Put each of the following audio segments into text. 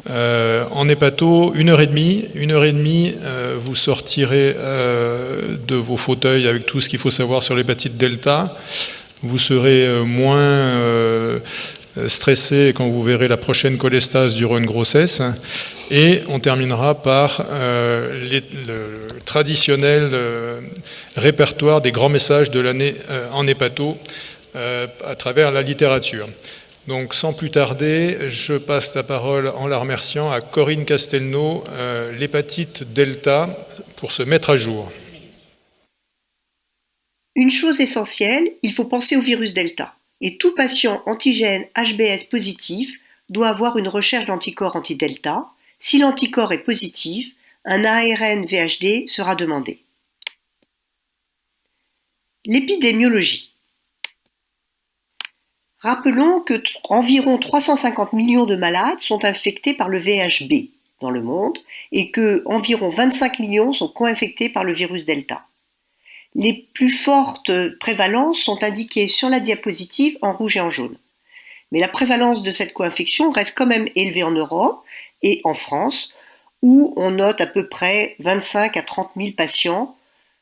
En hépato, 1h30. 1h30, vous sortirez de vos fauteuils avec tout ce qu'il faut savoir sur l'hépatite delta. Vous serez moins stressé quand vous verrez la prochaine cholestase durant une grossesse. Et on terminera par le traditionnel répertoire des grands messages de l'année en hépato à travers la littérature. Donc sans plus tarder, je passe la parole en la remerciant à Corinne Castelnau, l'hépatite delta, pour se mettre à jour. Une chose essentielle, il faut penser au virus delta. Et tout patient antigène HBS positif doit avoir une recherche d'anticorps anti-delta. Si l'anticorps est positif, un ARN VHD sera demandé. L'épidémiologie. Rappelons que environ 350 millions de malades sont infectés par le VHB dans le monde et que environ 25 millions sont co-infectés par le virus delta. Les plus fortes prévalences sont indiquées sur la diapositive en rouge et en jaune. Mais la prévalence de cette co-infection reste quand même élevée en Europe et en France, où on note à peu près 25 à 30 000 patients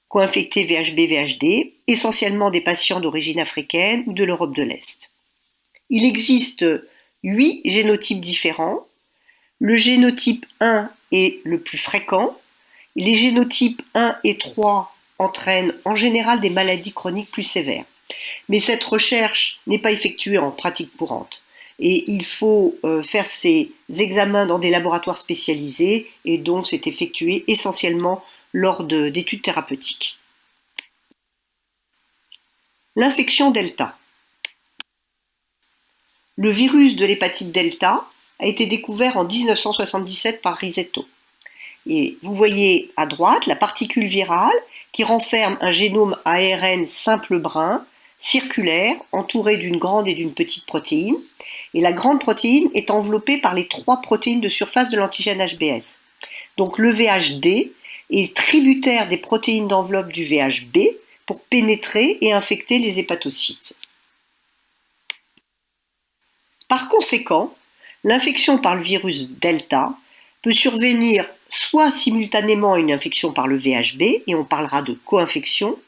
co-infectés VHB-VHD, essentiellement des patients d'origine africaine ou de l'Europe de l'Est. Il existe 8 génotypes différents. Le génotype 1 est le plus fréquent. Les génotypes 1 et 3 entraînent en général des maladies chroniques plus sévères. Mais cette recherche n'est pas effectuée en pratique courante. Et il faut faire ces examens dans des laboratoires spécialisés et donc c'est effectué essentiellement lors d'études thérapeutiques. L'infection delta. Le virus de l'hépatite delta a été découvert en 1977 par Risetto. Et vous voyez à droite la particule virale qui renferme un génome ARN simple brun, circulaire, entouré d'une grande et d'une petite protéine. Et la grande protéine est enveloppée par les 3 protéines de surface de l'antigène HBS. Donc le VHD est tributaire des protéines d'enveloppe du VHB pour pénétrer et infecter les hépatocytes. Par conséquent, l'infection par le virus delta peut survenir soit simultanément à une infection par le VHB, et on parlera de co-infection,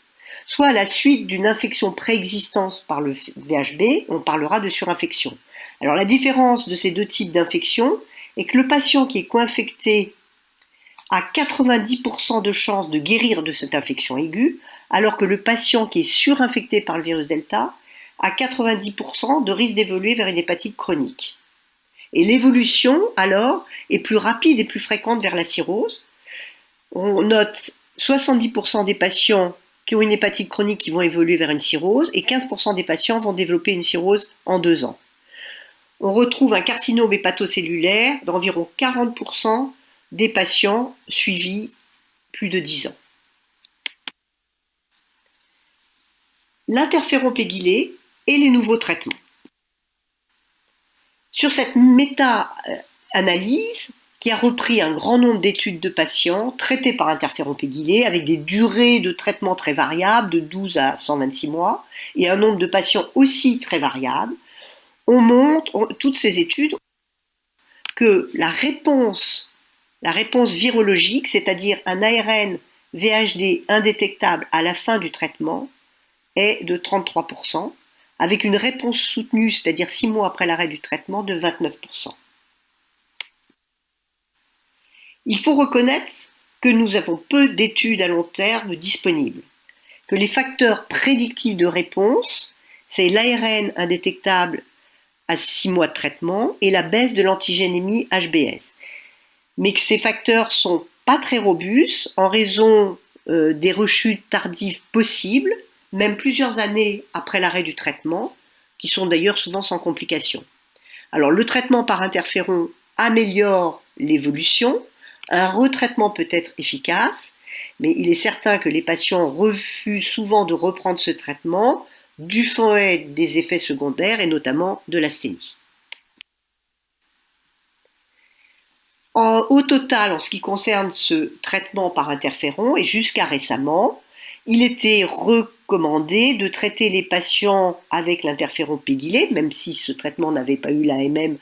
soit à la suite d'une infection préexistante par le VHB, on parlera de surinfection. Alors la différence de ces deux types d'infection est que le patient qui est co-infecté a 90% de chances de guérir de cette infection aiguë, alors que le patient qui est surinfecté par le virus delta a 90% de risque d'évoluer vers une hépatite chronique. Et l'évolution, alors, est plus rapide et plus fréquente vers la cirrhose. On note 70% des patients qui ont une hépatite chronique qui vont évoluer vers une cirrhose et 15% des patients vont développer une cirrhose en 2 ans. On retrouve un carcinome hépatocellulaire d'environ 40% des patients suivis plus de 10 ans. L'interféron pégylé et les nouveaux traitements. Sur cette méta-analyse, qui a repris un grand nombre d'études de patients traités par interféron pégylé avec des durées de traitement très variables, de 12 à 126 mois, et un nombre de patients aussi très variable, on montre, toutes ces études, que la réponse virologique, c'est-à-dire un ARN VHD indétectable à la fin du traitement, est de 33%, avec une réponse soutenue, c'est-à-dire 6 mois après l'arrêt du traitement, de 29%. Il faut reconnaître que nous avons peu d'études à long terme disponibles, que les facteurs prédictifs de réponse, c'est l'ARN indétectable à 6 mois de traitement et la baisse de l'antigénémie HBS. Mais que ces facteurs ne sont pas très robustes en raison des rechutes tardives possibles, même plusieurs années après l'arrêt du traitement, qui sont d'ailleurs souvent sans complications. Alors le traitement par interféron améliore l'évolution, un retraitement peut être efficace, mais il est certain que les patients refusent souvent de reprendre ce traitement du fait des effets secondaires et notamment de l'asthénie. Au total, en ce qui concerne ce traitement par interféron, et jusqu'à récemment, il était recommandé de traiter les patients avec l'interféron pégylé, même si ce traitement n'avait pas eu l'AMM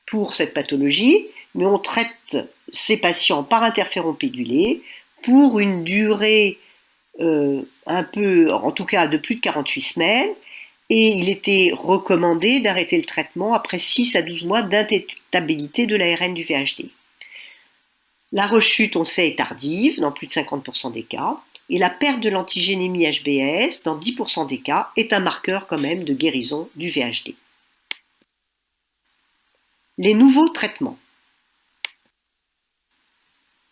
pour cette pathologie, mais on traite ces patients par interféron pégulé pour une durée en tout cas de plus de 48 semaines, et il était recommandé d'arrêter le traitement après 6 à 12 mois d'indétectabilité de l'ARN du VHD. La rechute, on sait, est tardive dans plus de 50% des cas, et la perte de l'antigénémie HBS dans 10% des cas est un marqueur quand même de guérison du VHD. Les nouveaux traitements.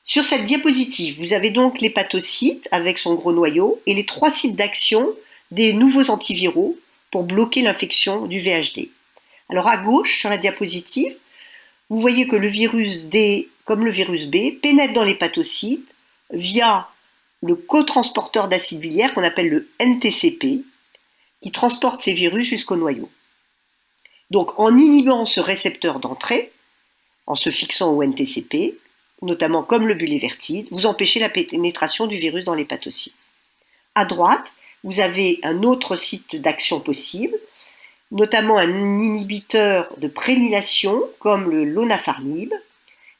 Sur cette diapositive, vous avez donc l'hépatocyte avec son gros noyau et les 3 sites d'action des nouveaux antiviraux pour bloquer l'infection du VHD. Alors à gauche, sur la diapositive, vous voyez que le virus D, comme le virus B, pénètre dans l'hépatocyte via le cotransporteur d'acide biliaire qu'on appelle le NTCP, qui transporte ces virus jusqu'au noyau. Donc en inhibant ce récepteur d'entrée, en se fixant au NTCP, notamment comme le bulévertide, vous empêchez la pénétration du virus dans l'hépatocyte. À droite, vous avez un autre site d'action possible, notamment un inhibiteur de prénylation comme le lonafarnib,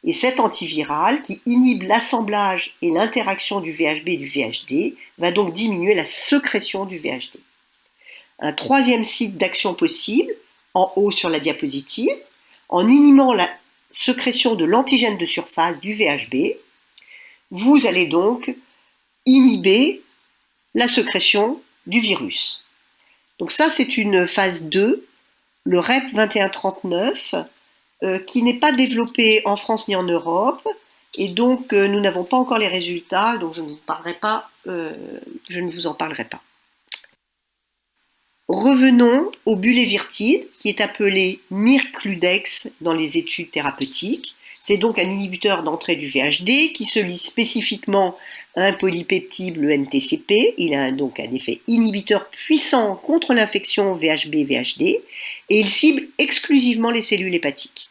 et cet antiviral qui inhibe l'assemblage et l'interaction du VHB et du VHD va donc diminuer la sécrétion du VHD. Un troisième site d'action possible, en haut sur la diapositive, en inhibant la sécrétion de l'antigène de surface du VHB, vous allez donc inhiber la sécrétion du virus. Donc ça, c'est une phase 2, le REP 2139, qui n'est pas développé en France ni en Europe, et donc nous n'avons pas encore les résultats, donc je ne vous en parlerai pas. Revenons au bulévirtide, qui est appelé Mircludex dans les études thérapeutiques. C'est donc un inhibiteur d'entrée du VHD qui se lie spécifiquement à un polypeptide, le NTCP. Il a donc un effet inhibiteur puissant contre l'infection VHB-VHD et il cible exclusivement les cellules hépatiques.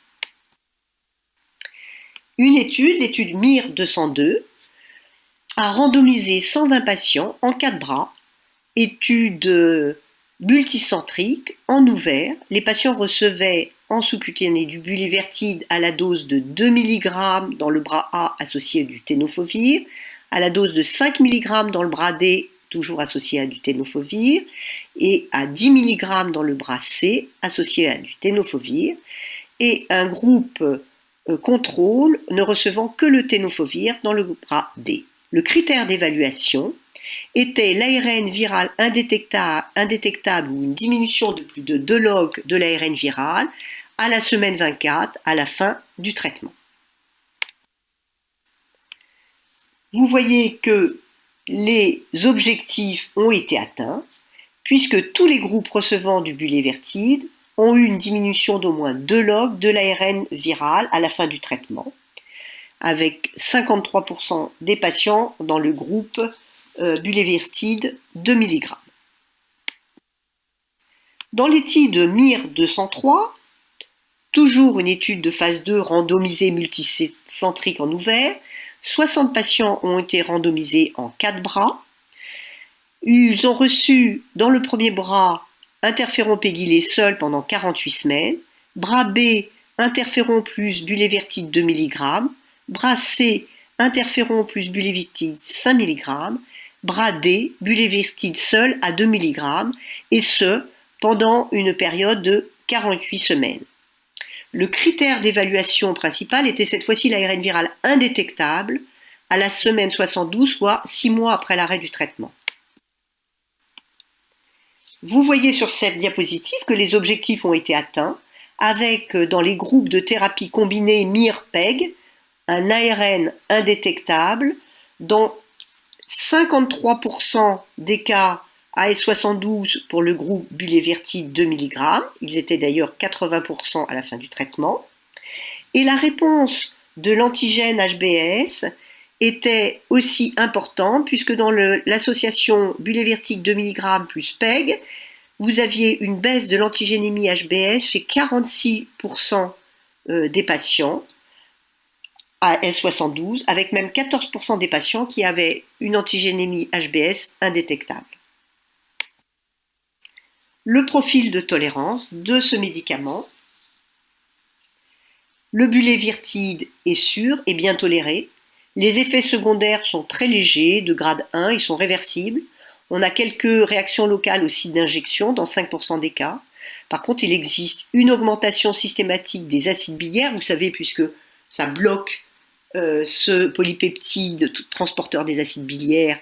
Une étude, l'étude MIR 202, a randomisé 120 patients en 4 bras, étude multicentrique, en ouvert. Les patients recevaient en sous-cutané du bulévertide à la dose de 2 mg dans le bras A associé à du tenofovir, à la dose de 5 mg dans le bras D, toujours associé à du tenofovir, et à 10 mg dans le bras C, associé à du tenofovir, et un groupe contrôle ne recevant que le tenofovir dans le bras D. Le critère d'évaluation était l'ARN viral indétectable ou une diminution de plus de 2 logs de l'ARN viral à la semaine 24, à la fin du traitement. Vous voyez que les objectifs ont été atteints, puisque tous les groupes recevant du bulévertide ont eu une diminution d'au moins 2 logs de l'ARN viral à la fin du traitement, avec 53% des patients dans le groupe bulévertide 2 mg. Dans l'étude MIR 203, toujours une étude de phase 2 randomisée multicentrique en ouvert, 60 patients ont été randomisés en 4 bras. Ils ont reçu dans le premier bras interféron pégylé seul pendant 48 semaines, bras B interféron plus bulévertide 2 mg, bras C interféron plus bulévertide 5 mg, bras D, bulévertide seul à 2 mg, et ce, pendant une période de 48 semaines. Le critère d'évaluation principal était cette fois-ci l'ARN viral indétectable à la semaine 72, soit 6 mois après l'arrêt du traitement. Vous voyez sur cette diapositive que les objectifs ont été atteints avec, dans les groupes de thérapie combinée MIR-PEG, un ARN indétectable dans 53% des cas AS72 pour le groupe bulévertide 2 mg, ils étaient d'ailleurs 80% à la fin du traitement, et la réponse de l'antigène HBS était aussi importante puisque dans l'association bulévertide 2 mg plus PEG, vous aviez une baisse de l'antigénémie HBS chez 46% des patients à S72, avec même 14% des patients qui avaient une antigénémie HBS indétectable. Le profil de tolérance de ce médicament. Le bulévirtide est sûr et bien toléré. Les effets secondaires sont très légers, de grade 1, ils sont réversibles. On a quelques réactions locales au site d'injection dans 5% des cas. Par contre, il existe une augmentation systématique des acides biliaires, vous savez, puisque ça bloque ce polypeptide transporteur des acides biliaires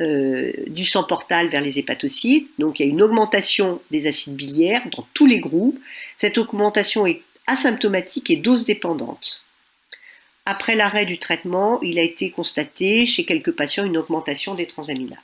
du sang portal vers les hépatocytes. Donc il y a une augmentation des acides biliaires dans tous les groupes. Cette augmentation est asymptomatique et dose dépendante. Après l'arrêt du traitement, il a été constaté chez quelques patients une augmentation des transaminases.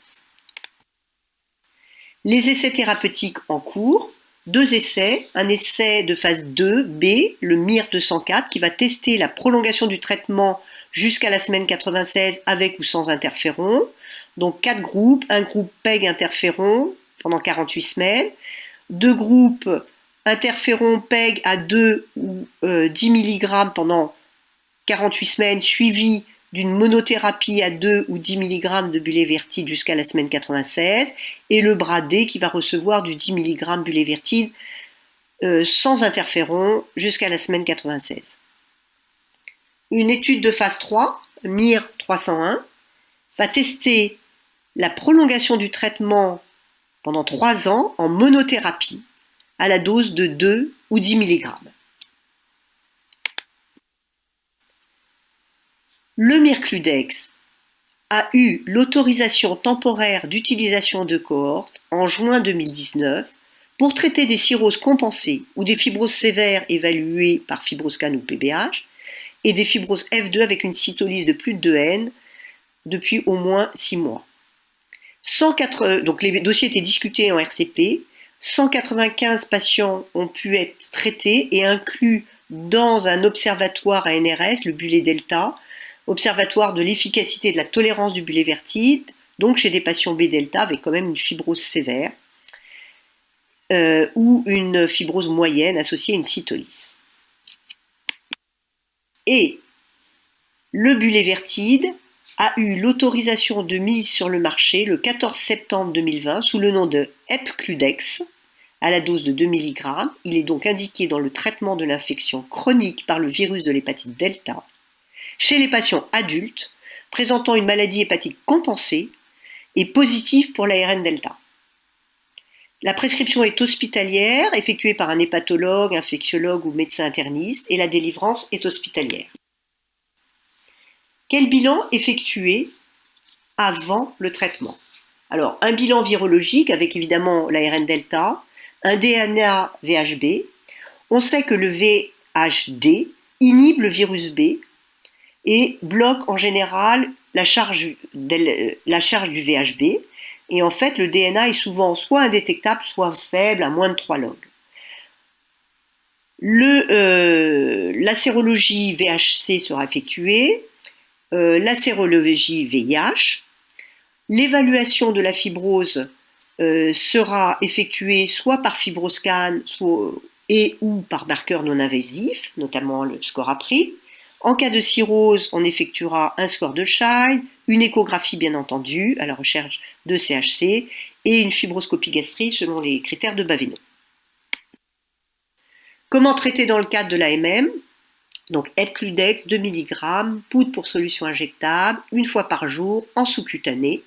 Les essais thérapeutiques en cours, 2 essais, un essai de phase 2B, le MIR 204, qui va tester la prolongation du traitement jusqu'à la semaine 96 avec ou sans interféron. Donc 4 groupes, un groupe PEG interféron pendant 48 semaines, 2 groupes interféron PEG à 2 ou 10 mg pendant 48 semaines, suivis d'une monothérapie à 2 ou 10 mg de bulévirtide jusqu'à la semaine 96, et le bras D qui va recevoir du 10 mg bulévirtide sans interféron jusqu'à la semaine 96. Une étude de phase 3, MIR 301, va tester la prolongation du traitement pendant 3 ans en monothérapie à la dose de 2 ou 10 mg. Le Mircludex a eu l'autorisation temporaire d'utilisation de cohorte en juin 2019 pour traiter des cirrhoses compensées ou des fibroses sévères évaluées par FibroScan ou PBH et des fibroses F2 avec une cytolyse de plus de 2N depuis au moins 6 mois. Donc les dossiers étaient discutés en RCP, 195 patients ont pu être traités et inclus dans un observatoire à NRS, le Bullet Delta, observatoire de l'efficacité et de la tolérance du bulévirtide, donc chez des patients B-delta avec quand même une fibrose sévère ou une fibrose moyenne associée à une cytolyse. Et le bulévirtide a eu l'autorisation de mise sur le marché le 14 septembre 2020 sous le nom de Epcludex à la dose de 2 mg. Il est donc indiqué dans le traitement de l'infection chronique par le virus de l'hépatite delta chez les patients adultes présentant une maladie hépatique compensée et positive pour l'ARN delta. La prescription est hospitalière, effectuée par un hépatologue, infectiologue ou médecin interniste, et la délivrance est hospitalière. Quel bilan effectué avant le traitement? Alors, un bilan virologique avec évidemment l'ARN delta, un DNA VHB. On sait que le VHD inhibe le virus B et bloque en général la charge du VHB. Et en fait, le DNA est souvent soit indétectable, soit faible, à moins de 3 log. La sérologie VHC sera effectuée, la sérologie VIH. L'évaluation de la fibrose sera effectuée soit par FibroScan ou par marqueur non invasif, notamment le score APRI. En cas de cirrhose, on effectuera un score de Child, une échographie bien entendu à la recherche de CHC et une fibroscopie gastrique selon les critères de Baveno. Comment traiter dans le cadre de l'AMM? Donc Epcludex 2 mg, poudre pour solution injectable, 1 fois par jour en sous-cutané.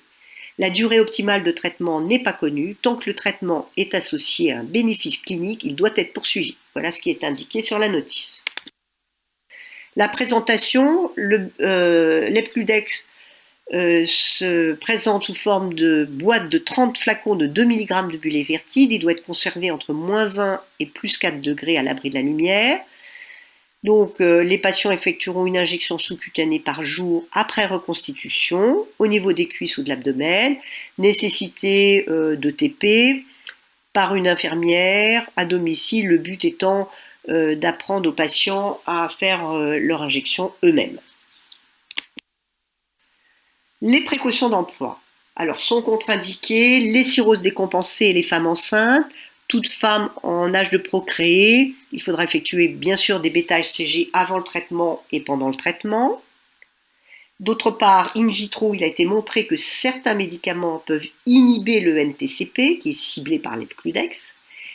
La durée optimale de traitement n'est pas connue. Tant que le traitement est associé à un bénéfice clinique, il doit être poursuivi. Voilà ce qui est indiqué sur la notice. La présentation, l'Epcludex se présente sous forme de boîte de 30 flacons de 2 mg de bulévirtide. Il doit être conservé entre -20 et +4 degrés à l'abri de la lumière. Donc les patients effectueront une injection sous-cutanée par jour après reconstitution au niveau des cuisses ou de l'abdomen, nécessité de TP par une infirmière à domicile, le but étant d'apprendre aux patients à faire leur injection eux-mêmes. Les précautions d'emploi. Alors, sont contre-indiquées les cirrhoses décompensées et les femmes enceintes. Toute femme en âge de procréer, il faudra effectuer bien sûr des bêta-HCG avant le traitement et pendant le traitement. D'autre part, in vitro, il a été montré que certains médicaments peuvent inhiber le NTCP, qui est ciblé par l'Epcludex,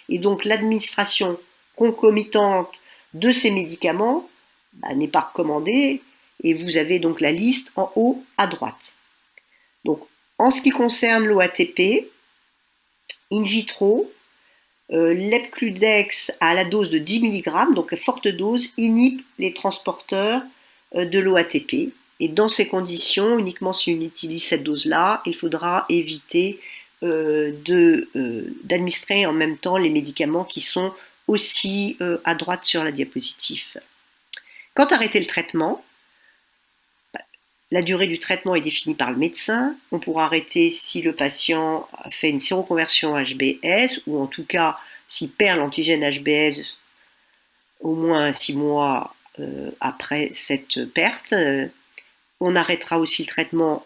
et donc l'administration concomitante de ces médicaments n'est pas recommandé, et vous avez donc la liste en haut à droite. Donc, en ce qui concerne l'OATP, in vitro, l'Epcludex à la dose de 10 mg, donc à forte dose, inhibe les transporteurs de l'OATP. Et dans ces conditions, uniquement si on utilise cette dose-là, il faudra éviter d'administrer en même temps les médicaments qui sont aussi à droite sur la diapositive. Quand arrêter le traitement, la durée du traitement est définie par le médecin. On pourra arrêter si le patient a fait une séroconversion HBS ou en tout cas s'il perd l'antigène HBS au moins 6 mois après cette perte. On arrêtera aussi le traitement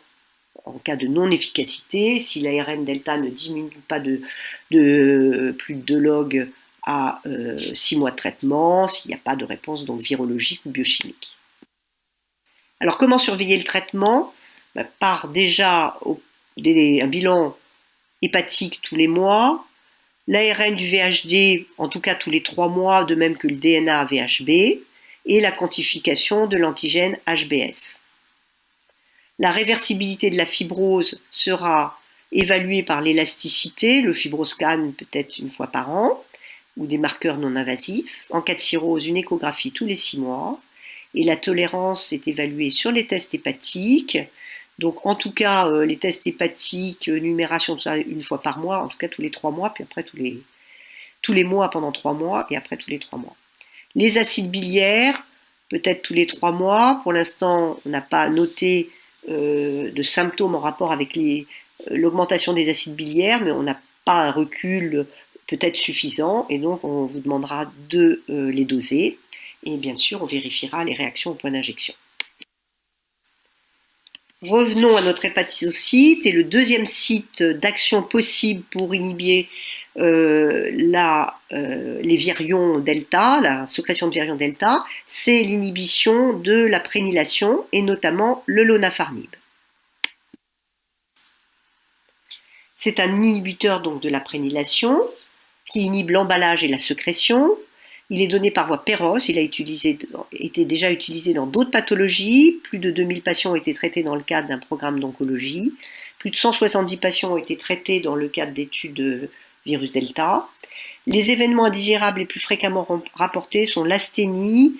en cas de non-efficacité, si l'ARN delta ne diminue pas de plus de 2 log à 6 mois de traitement, s'il n'y a pas de réponse donc virologique ou biochimique. Alors comment surveiller le traitement? Par déjà un bilan hépatique tous les mois, l'ARN du VHD en tout cas tous les 3 mois, de même que le DNA VHB, et la quantification de l'antigène HBS. La réversibilité de la fibrose sera évaluée par l'élasticité, le fibroscan peut-être une fois par an, ou des marqueurs non invasifs. En cas de cirrhose, une échographie tous les 6 mois. Et la tolérance est évaluée sur les tests hépatiques. Donc en tout cas, les tests hépatiques, numération, ça une fois par mois, en tout cas tous les 3 mois, puis après tous les mois pendant 3 mois, et après tous les 3 mois. Les acides biliaires, peut-être tous les 3 mois. Pour l'instant, on n'a pas noté de symptômes en rapport avec l'augmentation des acides biliaires, mais on n'a pas un recul peut-être suffisant, et donc on vous demandera de les doser. Et bien sûr, on vérifiera les réactions au point d'injection. Revenons à notre hépatocyte et le deuxième site d'action possible pour inhiber les virions delta, la sécrétion de virions delta, c'est l'inhibition de la prénylation et notamment le lonafarnib. C'est un inhibiteur donc de la prénylation qui inhibe l'emballage et la sécrétion. Il est donné par voie péros, il a été déjà utilisé dans d'autres pathologies. Plus de 2000 patients ont été traités dans le cadre d'un programme d'oncologie. Plus de 170 patients ont été traités dans le cadre d'études de virus delta. Les événements indésirables les plus fréquemment rapportés sont l'asthénie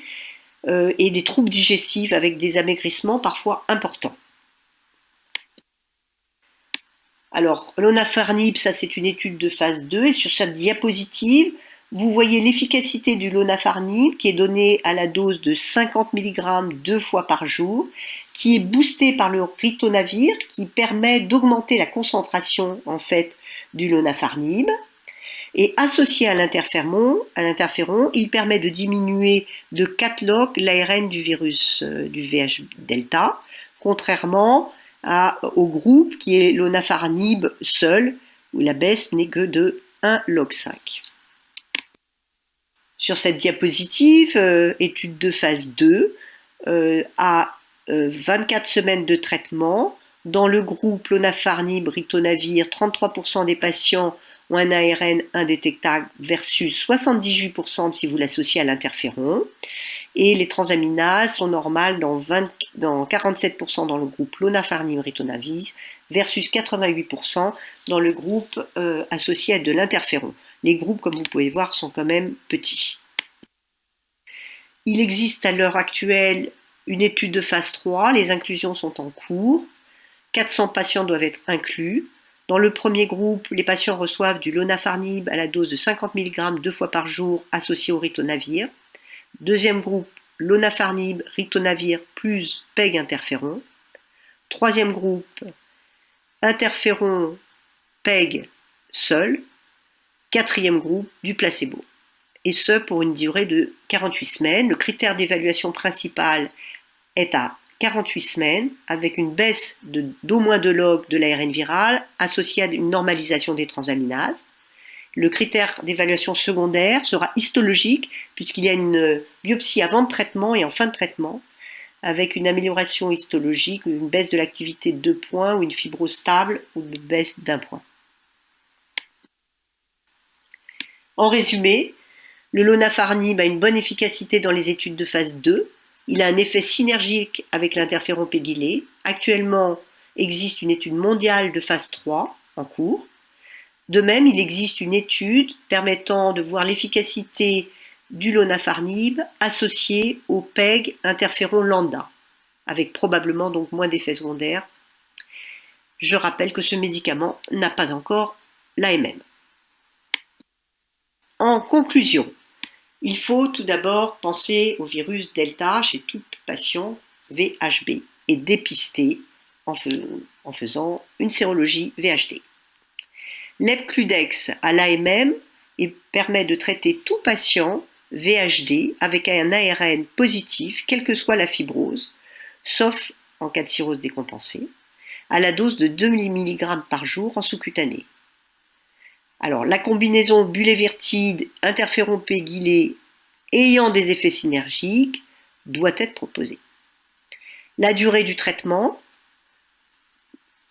et des troubles digestifs avec des amaigrissements parfois importants. Alors, lonafarnib, ça c'est une étude de phase 2 et sur cette diapositive, vous voyez l'efficacité du lonafarnib qui est donnée à la dose de 50 mg 2 fois par jour, qui est boostée par le ritonavir qui permet d'augmenter la concentration en fait du lonafarnib. Et associé à l'interféron, il permet de diminuer de 4 log l'ARN du virus du VH delta, contrairement au groupe qui est lonafarnib seul, où la baisse n'est que de 1 log 5. Sur cette diapositive, étude de phase 2, à 24 semaines de traitement, dans le groupe lonafarnib ritonavir, 33% des patients ont un ARN indétectable versus 78% si vous l'associez à l'interféron. Et les transaminases sont normales dans 47% dans le groupe lonafarnib ritonavir versus 88% dans le groupe associé à de l'interféron. Les groupes, comme vous pouvez voir, sont quand même petits. Il existe à l'heure actuelle une étude de phase 3, les inclusions sont en cours. 400 patients doivent être inclus. Dans le premier groupe, les patients reçoivent du lonafarnib à la dose de 50 mg 2 fois par jour associé au ritonavir. Deuxième groupe, lonafarnib, ritonavir plus PEG interféron. Troisième groupe, interféron, PEG seul. Quatrième groupe, du placebo. Et ce, pour une durée de 48 semaines. Le critère d'évaluation principal est à 48 semaines, avec une baisse d'au moins 2 log de l'ARN viral associée à une normalisation des transaminases. Le critère d'évaluation secondaire sera histologique, puisqu'il y a une biopsie avant de traitement et en fin de traitement, avec une amélioration histologique, une baisse de l'activité de 2 points ou une fibrose stable ou une baisse d'1 point. En résumé, le lonafarnib a une bonne efficacité dans les études de phase 2, Il a un effet synergique avec l'interféron pégylé. Actuellement, existe une étude mondiale de phase 3 en cours. De même, il existe une étude permettant de voir l'efficacité du lonafarnib associé au PEG interféron lambda, avec probablement donc moins d'effets secondaires. Je rappelle que ce médicament n'a pas encore l'AMM. En conclusion, il faut tout d'abord penser au virus Delta chez tout patient VHB et dépister en faisant une sérologie VHD. L'Epcludex à l'AMM et permet de traiter tout patient VHD avec un ARN positif, quelle que soit la fibrose, sauf en cas de cirrhose décompensée, à la dose de 2 mg par jour en sous-cutané. Alors, la combinaison bulévirtide, interféron pégylé ayant des effets synergiques doit être proposée. La durée du traitement,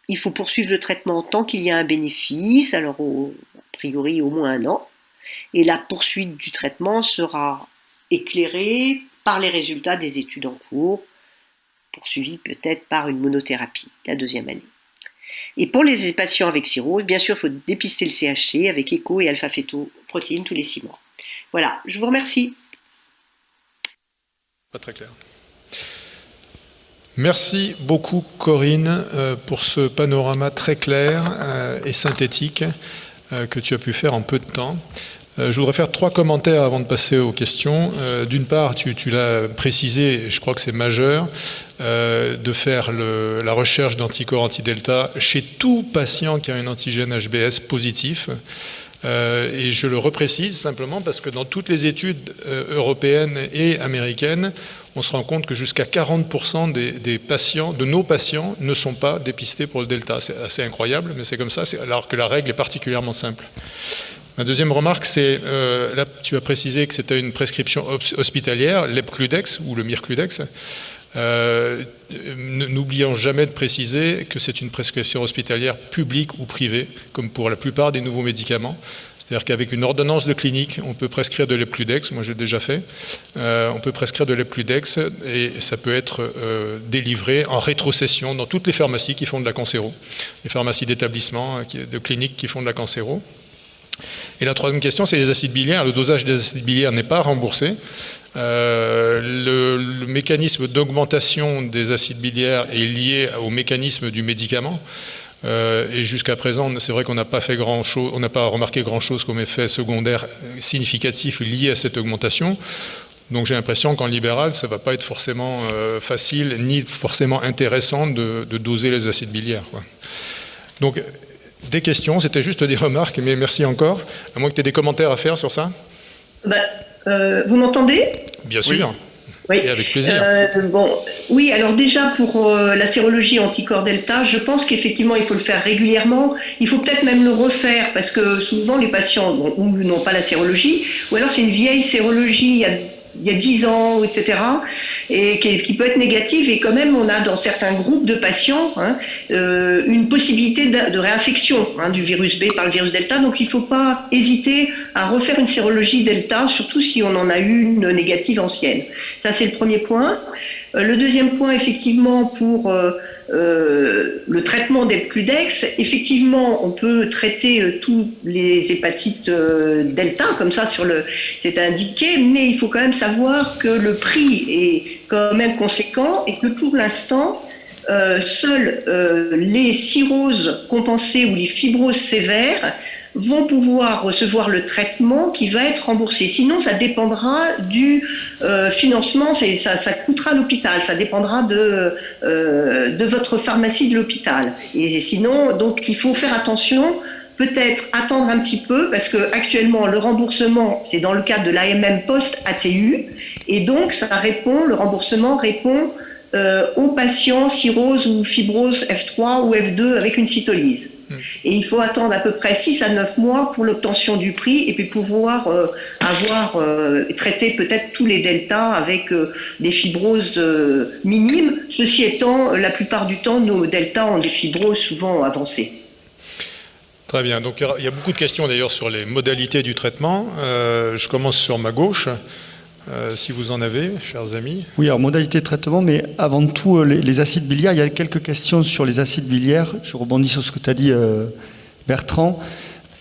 il faut poursuivre le traitement tant qu'il y a un bénéfice, alors a priori au moins 1 an, et la poursuite du traitement sera éclairée par les résultats des études en cours, poursuivies peut-être par une monothérapie la 2e année. Et pour les patients avec cirrhose, bien sûr, il faut dépister le CHC avec écho et alpha-fétoprotéine tous les 6 mois. Voilà, je vous remercie. Pas très clair. Merci beaucoup Corinne pour ce panorama très clair et synthétique que tu as pu faire en peu de temps. Je voudrais faire 3 commentaires avant de passer aux questions. D'une part, tu l'as précisé, je crois que c'est majeur, de faire la recherche d'anticorps anti-delta chez tout patient qui a un antigène HBS positif. Et je le reprécise simplement parce que dans toutes les études européennes et américaines, on se rend compte que jusqu'à 40% des patients, de nos patients, ne sont pas dépistés pour le delta. C'est assez incroyable, mais c'est comme ça, alors que la règle est particulièrement simple. Ma deuxième remarque, c'est, là tu as précisé que c'était une prescription hospitalière, l'Epcludex ou le Myrcludex. N'oublions jamais de préciser que c'est une prescription hospitalière publique ou privée, comme pour la plupart des nouveaux médicaments. C'est-à-dire qu'avec une ordonnance de clinique, on peut prescrire de l'Epcludex, moi j'ai déjà fait, on peut prescrire de l'Epcludex et ça peut être délivré en rétrocession dans toutes les pharmacies qui font de la cancéro, les pharmacies d'établissement, de cliniques qui font de la cancéro. Et la troisième question, c'est les acides biliaires. Le dosage des acides biliaires n'est pas remboursé. Le mécanisme d'augmentation des acides biliaires est lié au mécanisme du médicament. Et jusqu'à présent, c'est vrai qu'on n'a pas fait grand-chose, on n'a pas remarqué grand-chose comme effet secondaire significatif lié à cette augmentation. Donc j'ai l'impression qu'en libéral, ça ne va pas être forcément facile ni forcément intéressant de doser les acides biliaires, quoi. Donc des questions, c'était juste des remarques, mais merci encore. À moins que tu aies des commentaires à faire sur ça. Vous m'entendez ? Bien sûr. Oui. Et avec plaisir. Oui, alors déjà pour la sérologie anticorps delta, je pense qu'effectivement il faut le faire régulièrement. Il faut peut-être même le refaire parce que souvent les patients n'ont pas la sérologie, ou alors c'est une vieille sérologie il y a 10 ans, etc., et qui peut être négative, et quand même on a dans certains groupes de patients une possibilité de réinfection du virus B par le virus delta, donc il ne faut pas hésiter à refaire une sérologie delta, surtout si on en a eu une négative ancienne. Ça c'est le premier point. Le deuxième point, effectivement, pour le traitement d'Epcludex, effectivement, on peut traiter tous les hépatites delta, comme ça, c'est indiqué, mais il faut quand même savoir que le prix est quand même conséquent et que pour l'instant, seules les cirrhoses compensées ou les fibroses sévères vont pouvoir recevoir le traitement qui va être remboursé. Sinon, ça dépendra du financement, ça coûtera à l'hôpital, ça dépendra de votre pharmacie de l'hôpital. Et sinon, donc, il faut faire attention, peut-être attendre un petit peu, parce que actuellement le remboursement, c'est dans le cadre de l'AMM post-ATU, et donc le remboursement répond aux patients cirrhose ou fibrose F3 ou F2 avec une cytolyse. Et il faut attendre à peu près 6 à 9 mois pour l'obtention du prix et puis pouvoir traiter peut-être tous les deltas avec des fibroses minimes. Ceci étant, la plupart du temps, nos deltas ont des fibroses souvent avancées. Très bien. Donc il y a beaucoup de questions d'ailleurs sur les modalités du traitement. Je commence sur ma gauche si vous en avez, chers amis. Oui, alors modalité de traitement, mais avant tout, les acides biliaires, il y a quelques questions sur les acides biliaires. Je rebondis sur ce que tu as dit, Bertrand.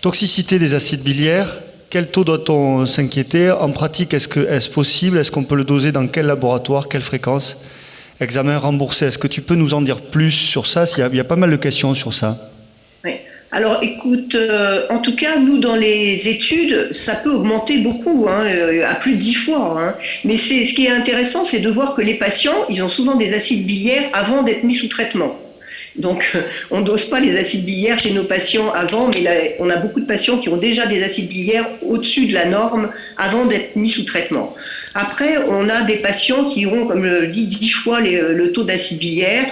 Toxicité des acides biliaires, quel taux doit-on s'inquiéter? En pratique, est-ce possible? Est-ce qu'on peut le doser dans quel laboratoire? Quelle fréquence? Examen remboursé, est-ce que tu peux nous en dire plus sur ça? Il y a pas mal de questions sur ça. Oui. Alors écoute, en tout cas, nous dans les études, ça peut augmenter beaucoup, à plus de 10 fois. Mais ce qui est intéressant, c'est de voir que les patients, ils ont souvent des acides biliaires avant d'être mis sous traitement. Donc on ne dose pas les acides biliaires chez nos patients avant, mais là, on a beaucoup de patients qui ont déjà des acides biliaires au-dessus de la norme avant d'être mis sous traitement. Après, on a des patients qui ont, comme je le dis, 10 fois le taux d'acide biliaire.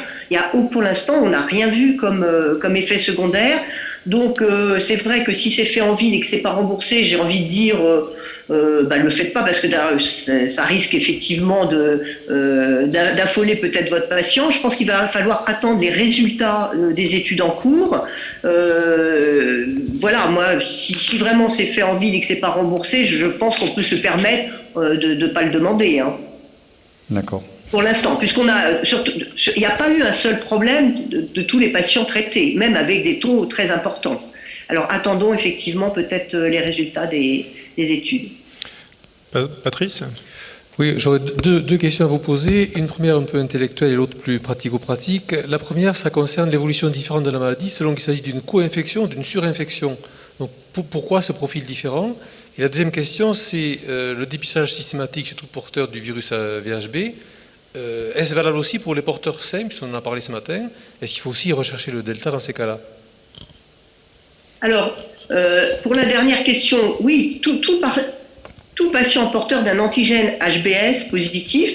Pour l'instant, on n'a rien vu comme effet secondaire. Donc c'est vrai que si c'est fait en ville et que c'est pas remboursé, j'ai envie de dire le faites pas parce que ça risque effectivement d'affoler peut-être votre patient. Je pense qu'il va falloir attendre les résultats des études en cours. Voilà, moi si vraiment c'est fait en ville et que c'est pas remboursé, je pense qu'on peut se permettre de ne pas le demander. D'accord. Pour l'instant, puisqu'on a surtout, il n'y a pas eu un seul problème de tous les patients traités, même avec des taux très importants. Alors attendons effectivement peut-être les résultats des études. Patrice ? Oui, j'aurais deux questions à vous poser. Une première un peu intellectuelle et l'autre plus pratico-pratique. La première, ça concerne l'évolution différente de la maladie selon qu'il s'agit d'une co-infection ou d'une surinfection. Donc pourquoi ce profil différent? Et la deuxième question, c'est le dépistage systématique chez tout porteur du virus VHB. Est-ce valable aussi pour les porteurs sains, puisqu'on en a parlé ce matin? Est-ce qu'il faut aussi rechercher le delta dans ces cas-là? Alors, pour la dernière question, oui, tout patient porteur d'un antigène HBS positif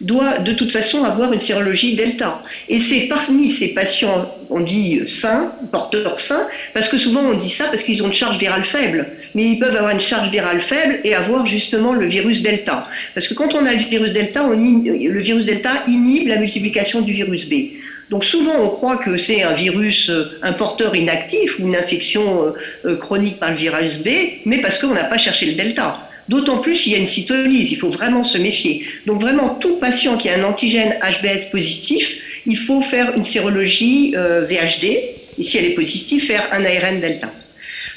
doit de toute façon avoir une sérologie delta. Et c'est parmi ces patients, on dit sains, porteurs sains, parce que souvent on dit ça parce qu'ils ont une charge virale faible. Mais ils peuvent avoir une charge virale faible et avoir justement le virus delta. Parce que quand on a le virus delta, le virus delta inhibe la multiplication du virus B. Donc souvent on croit que c'est un virus, un porteur inactif ou une infection chronique par le virus B, mais parce qu'on n'a pas cherché le delta. D'autant plus s'il y a une cytolyse, il faut vraiment se méfier. Donc vraiment, tout patient qui a un antigène HBS positif, il faut faire une sérologie VHD, et si elle est positive, faire un ARN delta.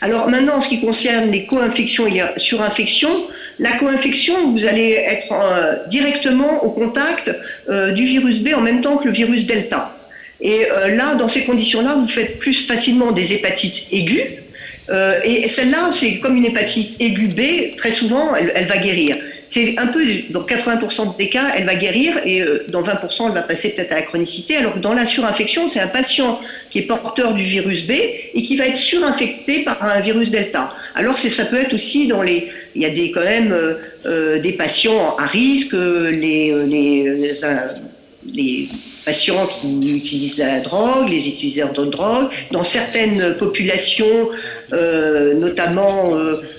Alors maintenant, en ce qui concerne les co-infections et surinfections, la co-infection, vous allez être directement au contact du virus B en même temps que le virus delta. Et là, dans ces conditions-là, vous faites plus facilement des hépatites aiguës. Et celle-là, c'est comme une hépatite aiguë B, très souvent, elle va guérir. C'est un peu, dans 80% des cas, elle va guérir et dans 20%, elle va passer peut-être à la chronicité. Alors que dans la surinfection, c'est un patient qui est porteur du virus B et qui va être surinfecté par un virus delta. Alors ça peut être aussi il y a quand même des patients à risque, les patients qui utilisent la drogue, les utilisateurs de drogue, dans certaines populations, notamment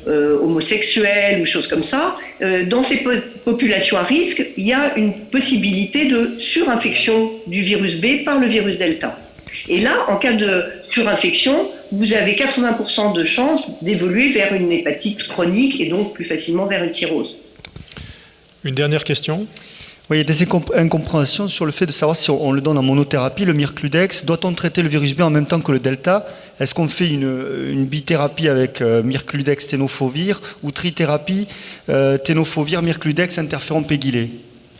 homosexuelles ou choses comme ça, dans ces populations à risque, il y a une possibilité de surinfection du virus B par le virus delta. Et là, en cas de surinfection, vous avez 80% de chances d'évoluer vers une hépatite chronique et donc plus facilement vers une cirrhose. Une dernière question ? Oui, il y a des incompréhensions sur le fait de savoir si on le donne en monothérapie, le Mircludex. Doit-on traiter le virus B en même temps que le delta? Est-ce qu'on fait une bithérapie avec Mircludex, Tenofovir ou trithérapie, Tenofovir, Mircludex, interféron pégylé?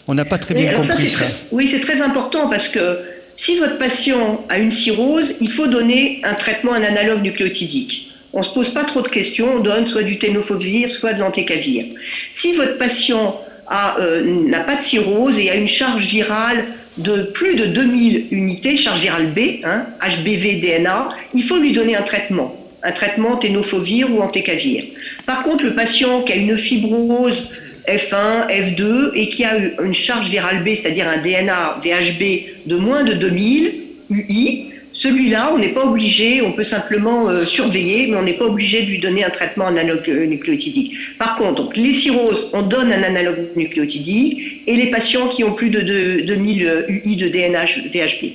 On n'a pas très bien compris ça. Oui, c'est très important parce que si votre patient a une cirrhose, il faut donner un traitement, un analogue nucléotidique. On ne se pose pas trop de questions, on donne soit du Tenofovir, soit de l'entecavir. Si votre patient n'a pas de cirrhose et a une charge virale de plus de 2000 unités, charge virale B, HBV-DNA, il faut lui donner un traitement Tenofovir ou entecavir. Par contre, le patient qui a une fibrose F1, F2 et qui a une charge virale B, c'est-à-dire un DNA VHB de moins de 2000 UI, celui-là, on n'est pas obligé, on peut simplement surveiller, mais on n'est pas obligé de lui donner un traitement analogue nucléotidique. Par contre, donc, les cirrhoses, on donne un analogue nucléotidique, et les patients qui ont plus de 2000 UI de DNA VHB.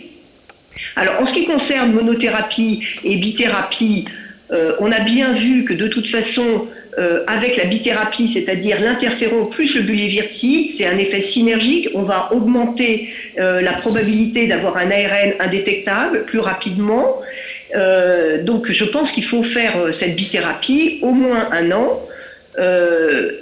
Alors, en ce qui concerne monothérapie et bithérapie, on a bien vu que de toute façon, avec la bithérapie, c'est-à-dire l'interféron plus le bulévirtide, c'est un effet synergique. On va augmenter la probabilité d'avoir un ARN indétectable plus rapidement. Donc je pense qu'il faut faire cette bithérapie au moins 1 an.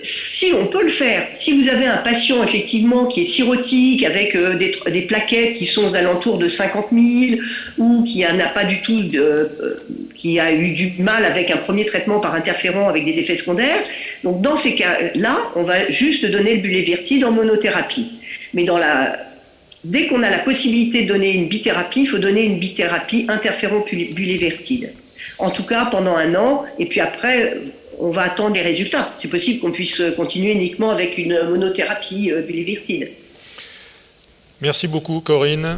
Si on peut le faire, si vous avez un patient effectivement qui est cirrhotique avec des plaquettes qui sont aux alentours de 50 000 ou qui n'a pas du tout qui a eu du mal avec un premier traitement par interféron avec des effets secondaires, donc dans ces cas-là, on va juste donner le bulévirtide en monothérapie. Mais dès qu'on a la possibilité de donner une bithérapie, il faut donner une bithérapie interféron-bulévirtide. En tout cas pendant 1 an, et puis après on va attendre les résultats. C'est possible qu'on puisse continuer uniquement avec une monothérapie bulévirtide. Merci beaucoup, Corinne.